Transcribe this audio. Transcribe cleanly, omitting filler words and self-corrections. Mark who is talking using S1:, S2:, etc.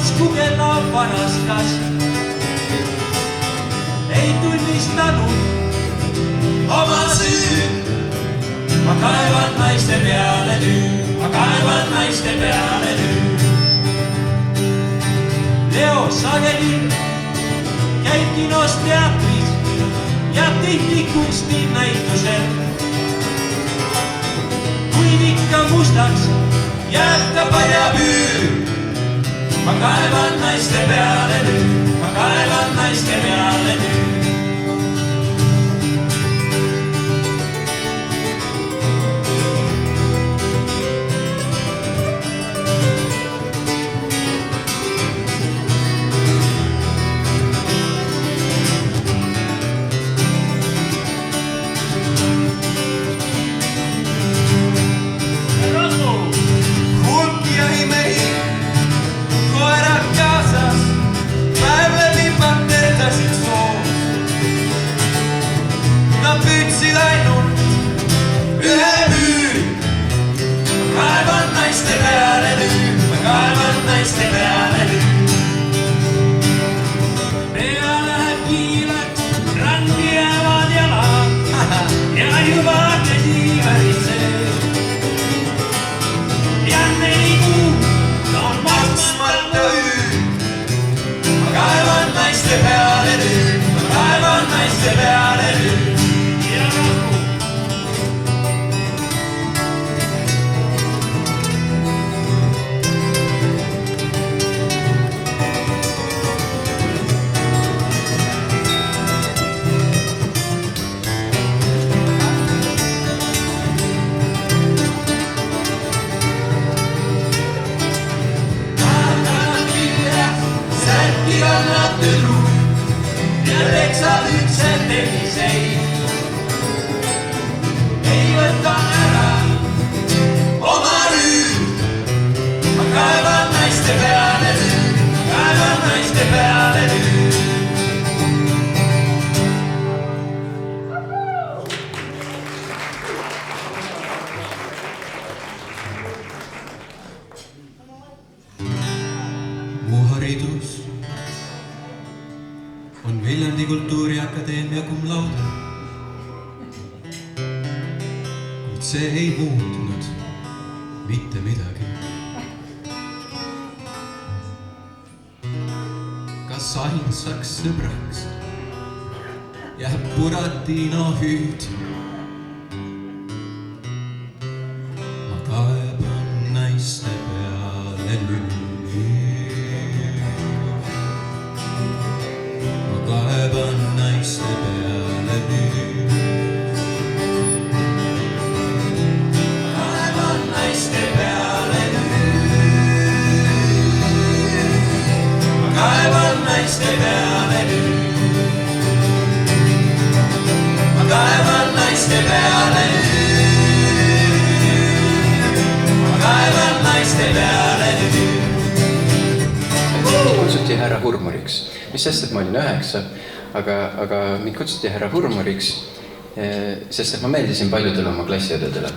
S1: uskuge lauvarastas. Ei tunnistanud oma süü. Ma kaevan naiste peale nüüd, ma kaevan naiste peale nüüd. Leo sageli käib kinos teatris ja tihti kunstinäitusel. Kuid ikka mustaks jääb ta padjapüür. Ma kaevan naiste peale nüüd, ma kaevan naiste peale nüüd. Püütsid ainult ühe müü. Ma kaevan naiste peale nüüd, ma kaevan naiste peale nüüd. Pea läheb kiileks, randi jäävad jalad ja juba käsi väriseb. Ja 4 kuud on maksmata üür. Ma kaevan naiste peale nüüd, ma kaevan naiste peale nüüd. Ja teksad üldse teiseid. Ei võta ära oma rüüd. Ma kaevan naiste peale nüüd, ma kaevan naiste peale nüüd. Mu haridus on Viljandi Kultuuriakadeemia cum laude. Kuid see ei muutnud mitte midagi. Kas ainsaks sõbraks jääb Buratino hüüd. Ma kaeban naiste peale nüüd. Kaevan naiste peale nüüd. Kaevan naiste peale nüüd. Ma kaevan naiste peale nüüd. Ma kaevan naiste peale nüüd. Ma kaevan naiste peale nüüd.
S2: Mind kutsuti härra Hurmuriks. Mis sest, et ma olin 9, aga mind kutsuti härra Hurmuriks, sest et ma meeldisin paljudele oma klassiõdedele.